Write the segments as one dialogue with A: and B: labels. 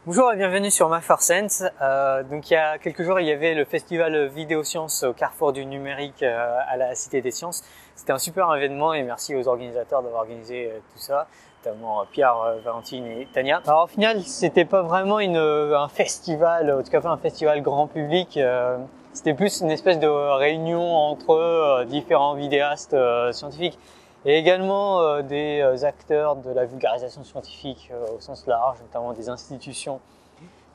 A: Bonjour et bienvenue sur Math4Sense. Donc il y a quelques jours, il y avait le festival Vidéosciences au Carrefour du numérique à la Cité des Sciences. C'était un super événement et merci aux organisateurs d'avoir organisé tout ça, notamment Pierre, Valentine et Tania. Alors au final, c'était pas vraiment un festival, en tout cas pas un festival grand public. C'était plus une espèce de réunion entre différents vidéastes scientifiques et également des acteurs de la vulgarisation scientifique au sens large, notamment des institutions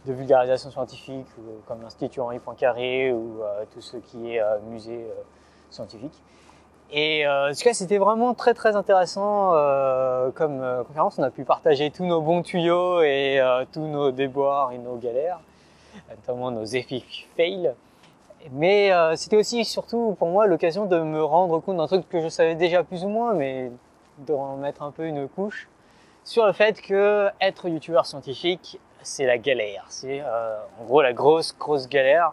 A: de vulgarisation scientifique comme l'Institut Henri Poincaré ou tout ce qui est musée scientifique. Et en tout cas, c'était vraiment très intéressant comme conférence. On a pu partager tous nos bons tuyaux et tous nos déboires et nos galères, notamment nos epic fails. Mais c'était aussi surtout pour moi l'occasion de me rendre compte d'un truc que je savais déjà plus ou moins, mais d'en mettre un peu une couche sur le fait que être youtubeur scientifique, c'est la galère. C'est en gros la grosse galère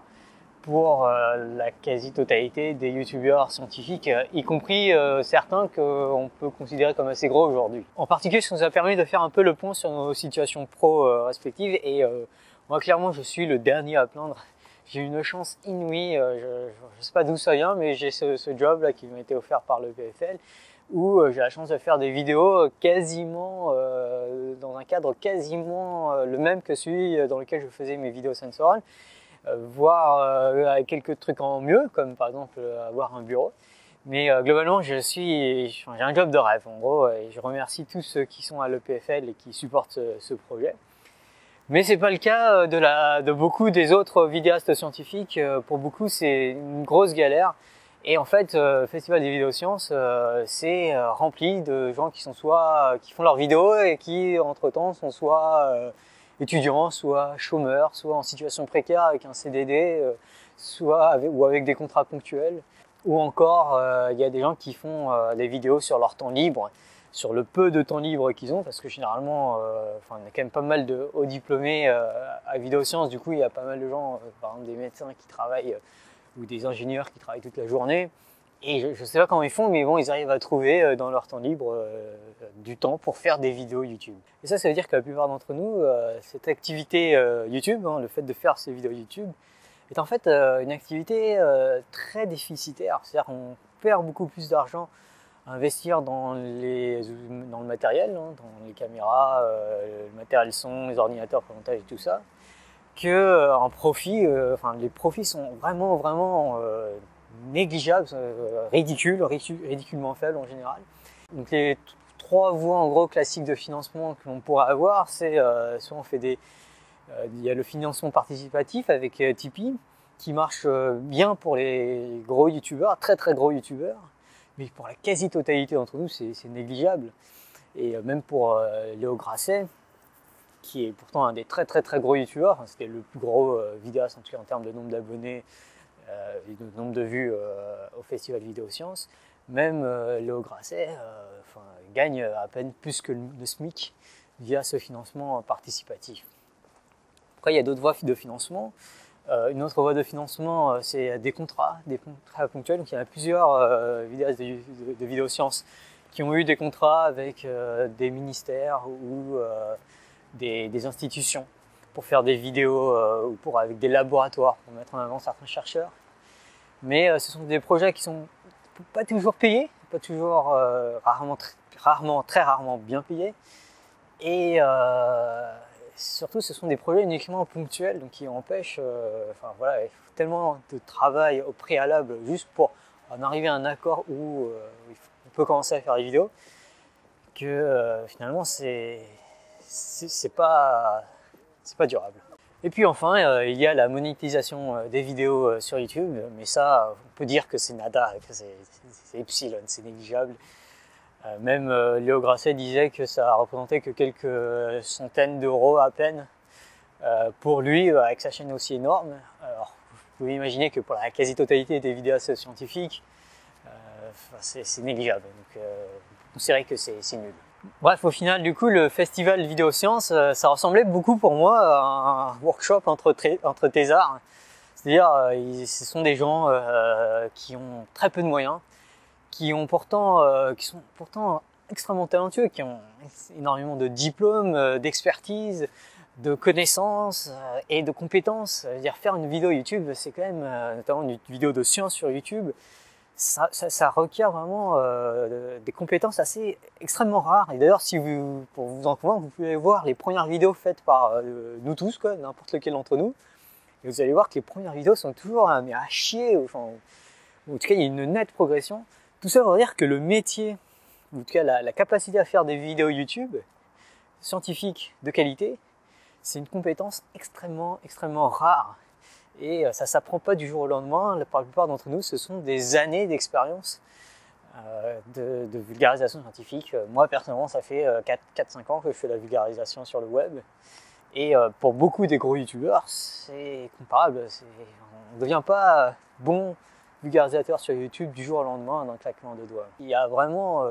A: pour la quasi-totalité des youtubeurs scientifiques, y compris certains qu'on peut considérer comme assez gros aujourd'hui. En particulier, ça nous a permis de faire un peu le point sur nos situations pro respectives et moi clairement je suis le dernier à plaindre. J'ai une chance inouïe, je sais pas d'où ça vient, mais j'ai ce job là qui m'a été offert par le PFL où j'ai la chance de faire des vidéos quasiment dans un cadre quasiment le même que celui dans lequel je faisais mes vidéos sensorales, voire avec quelques trucs en mieux, comme par exemple avoir un bureau. Mais globalement, j'ai un job de rêve en gros, et je remercie tous ceux qui sont à l'EPFL et qui supportent ce projet. Mais c'est pas le cas de beaucoup des autres vidéastes scientifiques. Pour beaucoup, c'est une grosse galère. Et en fait, le Festival des Vidéosciences, c'est rempli de gens qui font leurs vidéos et qui, entre-temps, sont soit étudiants, soit chômeurs, soit en situation précaire avec un CDD, ou avec des contrats ponctuels. Ou encore, il y a des gens qui font des vidéos sur leur temps libre, sur le peu de temps libre qu'ils ont, parce que généralement, il y a quand même pas mal de hauts diplômés à Vidéosciences. Du coup, il y a pas mal de gens, par exemple des médecins qui travaillent ou des ingénieurs qui travaillent toute la journée. Et je ne sais pas comment ils font, mais bon, ils arrivent à trouver dans leur temps libre du temps pour faire des vidéos YouTube. Et ça veut dire que la plupart d'entre nous, cette activité YouTube, le fait de faire ces vidéos YouTube, est en fait une activité très déficitaire. C'est-à-dire qu'on perd beaucoup plus d'argent à investir dans le matériel, dans les caméras, le matériel son, les ordinateurs pour montage et tout ça, que en profit. Les profits sont vraiment négligeables, ridiculement faibles en général. Donc les trois voies en gros classiques de financement que l'on pourrait avoir, c'est soit on fait il y a le financement participatif avec Tipeee, qui marche bien pour les gros youtubeurs, très gros youtubeurs, mais pour la quasi-totalité d'entre nous, c'est négligeable. Et même pour Léo Grasset, qui est pourtant un des très gros youtubeurs, c'était le plus gros vidéaste en tout cas en termes de nombre d'abonnés et de nombre de vues au Festival Vidéosciences, même Léo Grasset gagne à peine plus que le SMIC via ce financement participatif. Après, il y a d'autres voies de financement. Une autre voie de financement, c'est des contrats ponctuels. Donc, il y a plusieurs vidéastes de Vidéosciences qui ont eu des contrats avec des ministères ou des institutions pour faire des vidéos ou avec des laboratoires pour mettre en avant certains chercheurs. Mais ce sont des projets qui sont pas toujours payés, pas toujours très rarement bien payés. Et surtout, ce sont des projets uniquement ponctuels, donc qui empêchent. Il faut tellement de travail au préalable juste pour en arriver à un accord où on peut commencer à faire des vidéos, que finalement c'est pas durable. Et puis enfin, il y a la monétisation des vidéos sur YouTube, mais ça, on peut dire que c'est nada, que c'est epsilon, c'est négligeable. Même Léo Grasset disait que ça représentait que quelques centaines d'euros à peine pour lui, avec sa chaîne aussi énorme. Alors, vous pouvez imaginer que pour la quasi-totalité des vidéastes scientifiques, c'est négligeable. Donc, on considérait que c'est nul. Bref, au final, du coup, le festival Vidéosciences, ça ressemblait beaucoup pour moi à un workshop entre thésards. C'est-à-dire, ce sont des gens qui ont très peu de moyens, qui sont pourtant extrêmement talentueux, qui ont énormément de diplômes, d'expertise, de connaissances et de compétences. C'est-à-dire faire une vidéo YouTube, c'est quand même, notamment une vidéo de science sur YouTube, ça requiert vraiment des compétences assez extrêmement rares. Et d'ailleurs, pour vous en convaincre, vous pouvez voir les premières vidéos faites par nous tous, quoi, n'importe lequel d'entre nous. Et vous allez voir que les premières vidéos sont toujours mais à chier. Enfin, en tout cas, il y a une nette progression. Tout ça veut dire que le métier, en tout cas la capacité à faire des vidéos YouTube scientifiques de qualité, c'est une compétence extrêmement rare. Et ça ne s'apprend pas du jour au lendemain. Pour la plupart d'entre nous, ce sont des années d'expérience de vulgarisation scientifique. Moi, personnellement, ça fait 4-5 ans que je fais la vulgarisation sur le web. Et pour beaucoup des gros youtubeurs, c'est comparable. On ne devient pas bon vulgarisateur sur YouTube du jour au lendemain d'un claquement de doigts. Il y a vraiment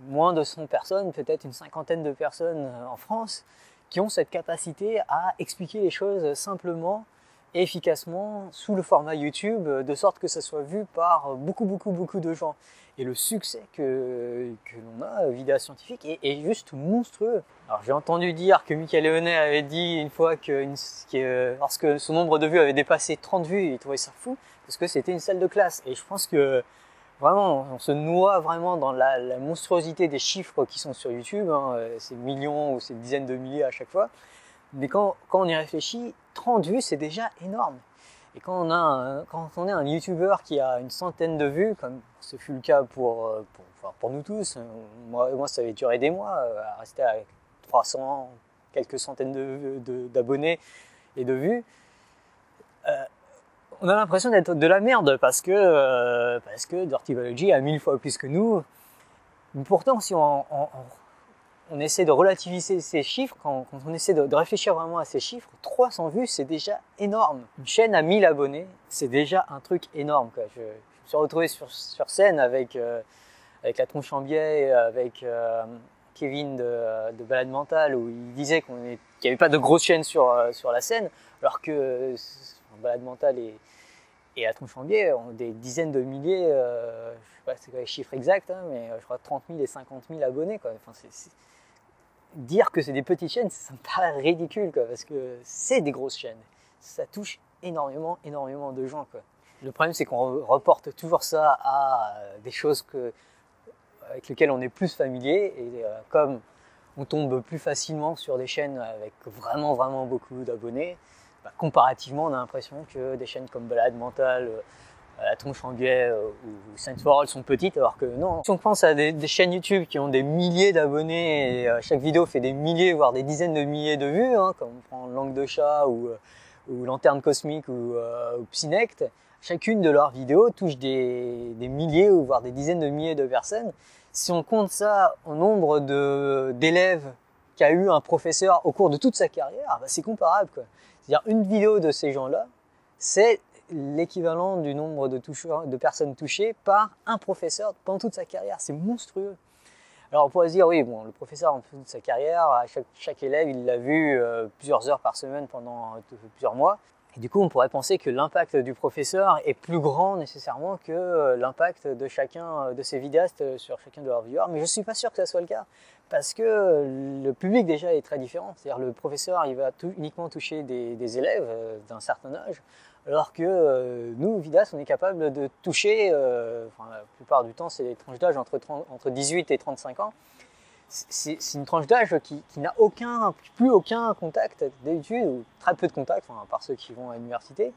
A: moins de 100 personnes, peut-être une cinquantaine de personnes en France, qui ont cette capacité à expliquer les choses simplement et efficacement sous le format YouTube, de sorte que ça soit vu par beaucoup de gens. Et le succès que l'on a, Vidéas Scientifiques, est juste monstrueux. Alors j'ai entendu dire que Michael Léonet avait dit une fois que lorsque son nombre de vues avait dépassé 30 vues, il trouvait ça fou, parce que c'était une salle de classe. Et je pense que vraiment, on se noie vraiment dans la monstruosité des chiffres qui sont sur YouTube, hein, c'est millions ou c'est dizaines de milliers à chaque fois. Mais quand on y réfléchit, 30 vues, c'est déjà énorme. Et quand on est un YouTuber qui a une centaine de vues, comme ce fut le cas pour nous tous, moi ça avait duré des mois, à rester à 300, quelques centaines d'abonnés et de vues, on a l'impression d'être de la merde parce que Dirty Biology a 1000 fois plus que nous. Mais pourtant, si on essaie de relativiser ces chiffres, quand on essaie de réfléchir vraiment à ces chiffres, 300 vues, c'est déjà énorme. Une chaîne à 1000 abonnés, c'est déjà un truc énorme, quoi. Je me suis retrouvé sur scène avec la tronche en biais, avec Kevin de Balade Mentale, où il disait qu'il n'y avait pas de grosse chaîne sur la scène, alors que Balade Mentale et la tronche en biais ont des dizaines de milliers, je ne sais pas c'est quoi les chiffres exacts, hein, mais je crois 30 000 et 50 000 abonnés, quoi. Enfin, dire que c'est des petites chaînes, ça me paraît ridicule, quoi, parce que c'est des grosses chaînes. Ça touche énormément de gens, quoi. Le problème, c'est qu'on reporte toujours ça à des choses avec lesquelles on est plus familier, et comme on tombe plus facilement sur des chaînes avec vraiment beaucoup d'abonnés, comparativement, on a l'impression que des chaînes comme Balade Mentale, la tronche en biais ou Science for All sont petites, alors que non. Si on pense à des chaînes YouTube qui ont des milliers d'abonnés et chaque vidéo fait des milliers, voire des dizaines de milliers de vues, hein, comme on prend Langue de chat ou Lanterne Cosmique ou Psynect, chacune de leurs vidéos touche des milliers ou voire des dizaines de milliers de personnes. Si on compte ça au nombre d'élèves qu'a eu un professeur au cours de toute sa carrière, c'est comparable, quoi. C'est-à-dire une vidéo de ces gens-là, c'est l'équivalent du nombre de personnes touchées par un professeur pendant toute sa carrière. C'est monstrueux. Alors on pourrait se dire, oui, bon, le professeur en toute sa carrière, à chaque élève, il l'a vu plusieurs heures par semaine pendant plusieurs mois. Et du coup, on pourrait penser que l'impact du professeur est plus grand nécessairement que l'impact de chacun de ces vidéastes sur chacun de leurs viewers. Mais je ne suis pas sûr que ça soit le cas, parce que le public déjà est très différent. C'est-à-dire le professeur, il va uniquement toucher des élèves d'un certain âge, alors que nous, vidéastes, on est capable de toucher, la plupart du temps, c'est des tranches d'âge entre 18 et 35 ans. C'est une tranche d'âge qui n'a plus aucun contact d'études, ou très peu de contact, à part ceux qui vont à l'université,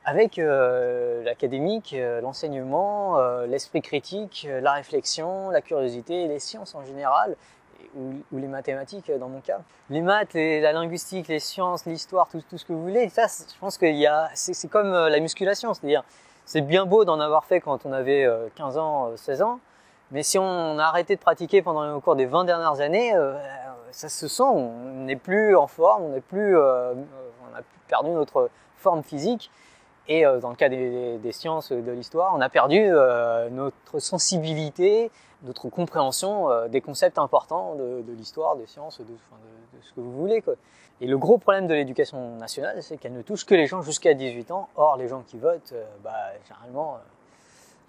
A: avec l'académique, l'enseignement, l'esprit critique, la réflexion, la curiosité, les sciences en général, ou les mathématiques dans mon cas. Les maths, la linguistique, les sciences, l'histoire, tout ce que vous voulez, ça, je pense que c'est comme la musculation, c'est-à-dire c'est bien beau d'en avoir fait quand on avait 15 ans, 16 ans, mais si on a arrêté de pratiquer au cours des 20 dernières années, ça se sent, on n'est plus en forme, on a perdu notre forme physique. Et dans le cas des sciences, de l'histoire, on a perdu notre sensibilité, notre compréhension des concepts importants de l'histoire, des sciences, de ce que vous voulez, quoi. Et le gros problème de l'éducation nationale, c'est qu'elle ne touche que les gens jusqu'à 18 ans. Or, les gens qui votent, généralement,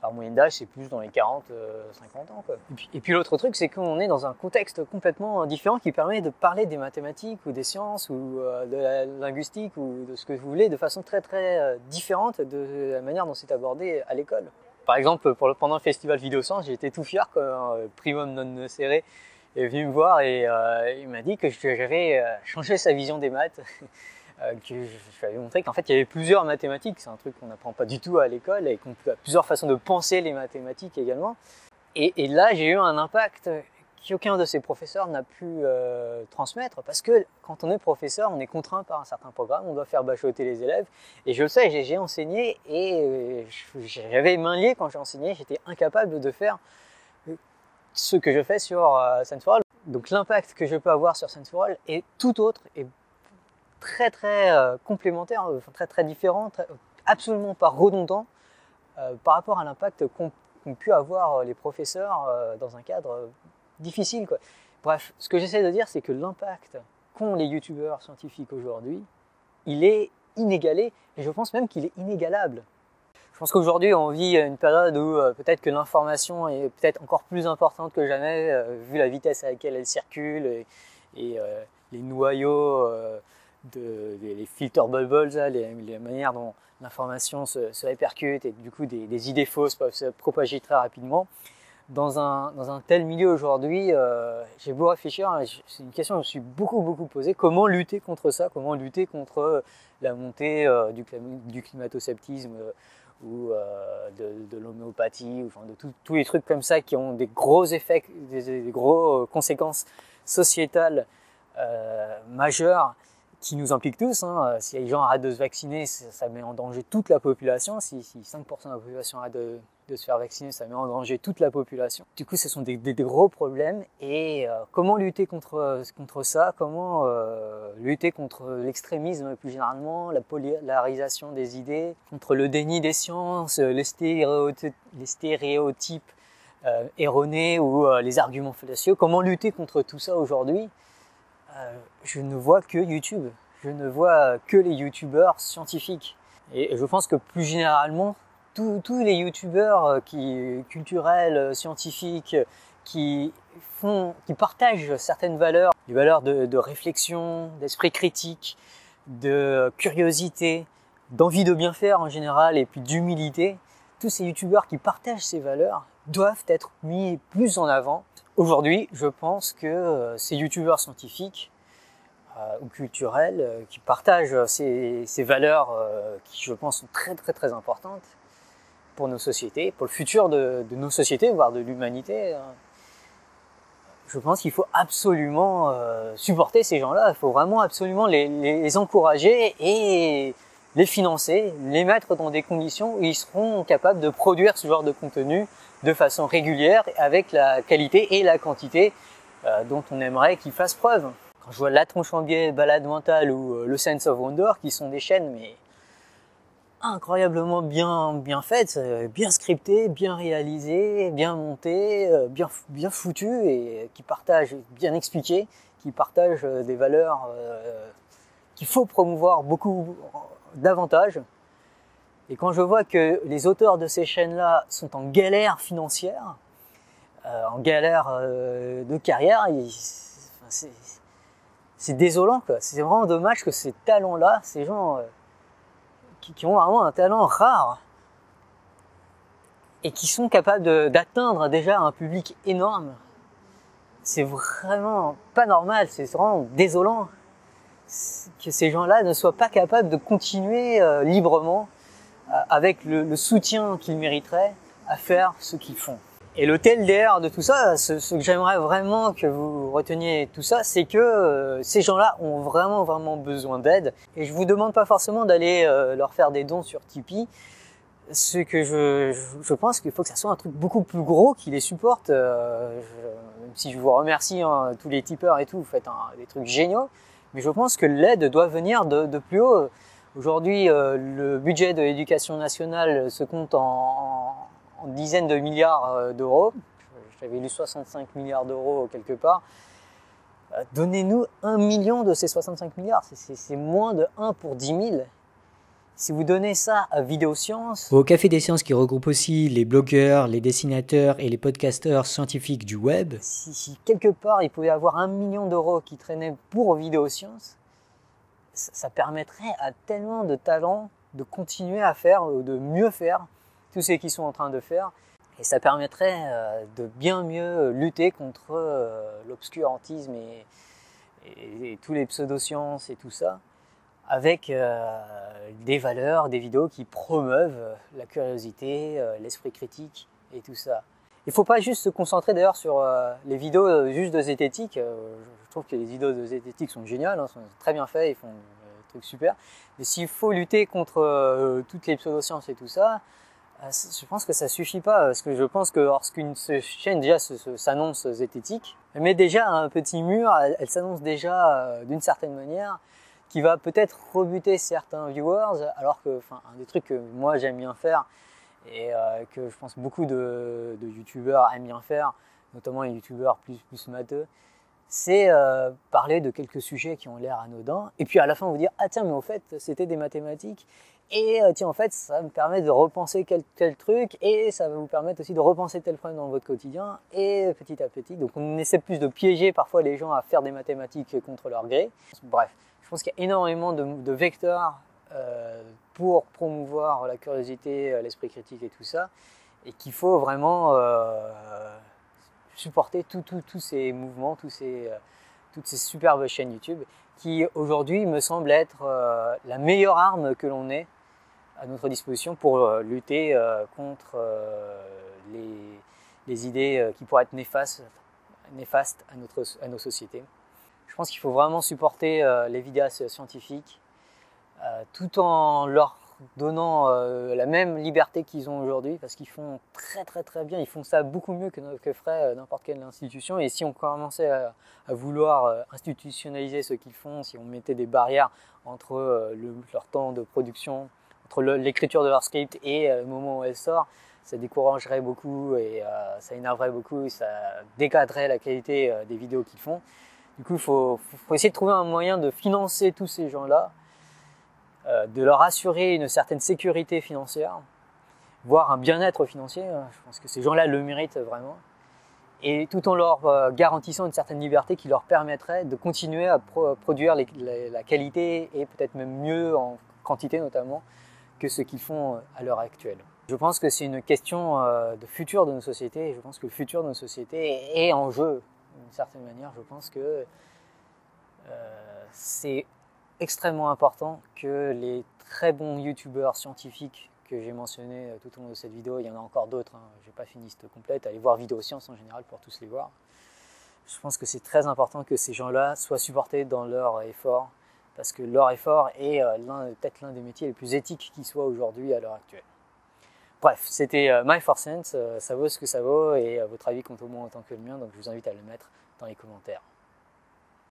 A: Alors moyenne d'âge, c'est plus dans les 40, 50 ans, quoi. Et puis l'autre truc, c'est qu'on est dans un contexte complètement différent qui permet de parler des mathématiques ou des sciences ou de la linguistique ou de ce que vous voulez de façon très très différente de la manière dont c'est abordé à l'école. Par exemple, pendant le festival Vidéosciences, j'étais tout fier quand Primum non nocere est venu me voir et il m'a dit que j'avais changé sa vision des maths. Que je lui avais montré qu'en fait il y avait plusieurs mathématiques, c'est un truc qu'on n'apprend pas du tout à l'école et qu'on a plusieurs façons de penser les mathématiques également. Et là j'ai eu un impact qu'aucun de ces professeurs n'a pu transmettre parce que quand on est professeur, on est contraint par un certain programme, on doit faire bachoter les élèves. Et je le sais, j'ai enseigné et j'avais main liée quand j'ai enseigné, j'étais incapable de faire ce que je fais sur Sense4All. Donc l'impact que je peux avoir sur Sense4All est tout autre et très très complémentaire, enfin, très très différent, absolument pas redondant par rapport à l'impact qu'ont pu avoir les professeurs dans un cadre difficile, quoi. Bref, ce que j'essaie de dire, c'est que l'impact qu'ont les youtubeurs scientifiques aujourd'hui, il est inégalé et je pense même qu'il est inégalable. Je pense qu'aujourd'hui on vit une période où peut-être que l'information est peut-être encore plus importante que jamais vu la vitesse à laquelle elle circule et les noyaux les filter bubbles, là, les manières dont l'information se répercute et du coup des idées fausses peuvent se propager très rapidement. Dans un tel milieu aujourd'hui, j'ai beau réfléchir, c'est une question que je me suis beaucoup posée, comment lutter contre ça, comment lutter contre la montée du climato-sceptisme ou de l'homéopathie, enfin de tous les trucs comme ça qui ont des gros effets, des gros conséquences sociétales majeures qui nous impliquent tous, hein. Si les gens arrêtent de se vacciner, ça met en danger toute la population. Si 5% de la population arrête de se faire vacciner, ça met en danger toute la population. Du coup, ce sont des gros problèmes. Et comment lutter contre ça? Comment lutter contre l'extrémisme plus généralement, la polarisation des idées, contre le déni des sciences, les stéréotypes erronés ou les arguments fallacieux? Comment lutter contre tout ça aujourd'hui? Je ne vois que YouTube, je ne vois que les youtubeurs scientifiques. Et je pense que plus généralement, tous les youtubeurs culturels, scientifiques, qui partagent certaines valeurs, des valeurs de réflexion, d'esprit critique, de curiosité, d'envie de bien faire en général et puis d'humilité, tous ces youtubeurs qui partagent ces valeurs doivent être mis plus en avant. Aujourd'hui, je pense que ces youtubeurs scientifiques ou culturels qui partagent ces valeurs qui, je pense, sont très importantes pour nos sociétés, pour le futur de nos sociétés, voire de l'humanité. Je pense qu'il faut absolument supporter ces gens-là, il faut vraiment absolument les encourager et les financer, les mettre dans des conditions où ils seront capables de produire ce genre de contenu de façon régulière, avec la qualité et la quantité dont on aimerait qu'ils fassent preuve. Quand je vois La Tronche en Biais, Balade Mentale ou le Sense of Wonder, qui sont des chaînes mais incroyablement bien faites, bien scriptées, bien réalisées, bien montées, bien foutues et qui partagent, bien expliquées, qui partagent des valeurs qu'il faut promouvoir beaucoup davantage. Et quand je vois que les auteurs de ces chaînes-là sont en galère financière, en galère de carrière, c'est désolant, quoi. C'est vraiment dommage que ces talents-là, ces gens qui ont vraiment un talent rare et qui sont capables d'atteindre déjà un public énorme, c'est vraiment pas normal, c'est vraiment désolant que ces gens-là ne soient pas capables de continuer librement avec le soutien qu'ils mériteraient à faire ce qu'ils font. Et le TLDR de tout ça, ce que j'aimerais vraiment que vous reteniez tout ça, c'est que ces gens-là ont vraiment besoin d'aide. Et je vous demande pas forcément d'aller leur faire des dons sur Tipeee. Ce que je pense qu'il faut que ça soit un truc beaucoup plus gros qui les supporte. Même si je vous remercie, hein, tous les tipeurs et tout, vous faites des trucs géniaux. Mais je pense que l'aide doit venir de plus haut. Aujourd'hui, le budget de l'éducation nationale se compte en dizaines de milliards d'euros. J'avais lu 65 milliards d'euros quelque part. Donnez-nous 1 million de ces 65 milliards. C'est moins de 1 pour 10 000. Si vous donnez ça à Vidéosciences,
B: au Café des Sciences qui regroupe aussi les blogueurs, les dessinateurs et les podcasteurs scientifiques du web,
A: si quelque part il pouvait y avoir 1 million d'euros qui traînaient pour Vidéosciences, ça permettrait à tellement de talents de continuer à faire, de mieux faire tout ce qu'ils sont en train de faire. Et ça permettrait de bien mieux lutter contre l'obscurantisme et tous les pseudosciences et tout ça, avec des valeurs, des vidéos qui promeuvent la curiosité, l'esprit critique et tout ça. Il ne faut pas juste se concentrer d'ailleurs sur les vidéos juste de zététique. Je trouve que les vidéos de zététique sont géniales, hein, sont très bien faites, ils font des trucs super. Mais s'il faut lutter contre toutes les pseudosciences et tout ça, je pense que ça suffit pas, parce que je pense que lorsqu'une chaîne déjà s'annonce zététique, elle met déjà un petit mur, elle s'annonce déjà d'une certaine manière, qui va peut-être rebuter certains viewers, alors que, enfin, un des trucs que moi j'aime bien faire et que je pense beaucoup de youtubeurs aiment bien faire, notamment les youtubeurs plus matheux, c'est parler de quelques sujets qui ont l'air anodins, et puis à la fin vous dire « Ah tiens, mais au fait, c'était des mathématiques, et tiens, en fait, ça me permet de repenser tel truc, et ça va vous permettre aussi de repenser tel problème dans votre quotidien, et petit à petit. » Donc on essaie plus de piéger parfois les gens à faire des mathématiques contre leur gré. Bref, je pense qu'il y a énormément de vecteurs pour promouvoir la curiosité, l'esprit critique et tout ça, et qu'il faut vraiment supporter tous ces mouvements, toutes ces superbes chaînes YouTube qui aujourd'hui me semblent être la meilleure arme que l'on ait à notre disposition pour lutter contre les idées qui pourraient être néfastes à nos sociétés. Je pense qu'il faut vraiment supporter les vidéastes scientifiques tout en leur donnant la même liberté qu'ils ont aujourd'hui, parce qu'ils font très bien, ils font ça beaucoup mieux que ferait n'importe quelle institution. Et si on commençait à vouloir institutionnaliser ce qu'ils font, si on mettait des barrières entre leur temps de production, entre l'écriture de leur script et le moment où elle sort, ça découragerait beaucoup et ça énerverait beaucoup, ça dégraderait la qualité des vidéos qu'ils font. Du coup, il faut essayer de trouver un moyen de financer tous ces gens-là, de leur assurer une certaine sécurité financière, voire un bien-être financier. Je pense que ces gens-là le méritent vraiment. Et tout en leur garantissant une certaine liberté qui leur permettrait de continuer à produire la qualité et peut-être même mieux en quantité notamment que ce qu'ils font à l'heure actuelle. Je pense que c'est une question de futur de nos sociétés, et je pense que le futur de nos sociétés est en jeu d'une certaine manière. Je pense que c'est extrêmement important que les très bons youtubeurs scientifiques que j'ai mentionnés tout au long de cette vidéo, il y en a encore d'autres, hein, je n'ai pas fini liste complète, allez voir Vidéosciences en général pour tous les voir. Je pense que c'est très important que ces gens-là soient supportés dans leur effort, parce que leur effort est peut-être l'un des métiers les plus éthiques qui soient aujourd'hui à l'heure actuelle. Bref, c'était My 4 Cents, ça vaut ce que ça vaut, et votre avis compte au moins autant que le mien, donc je vous invite à le mettre dans les commentaires.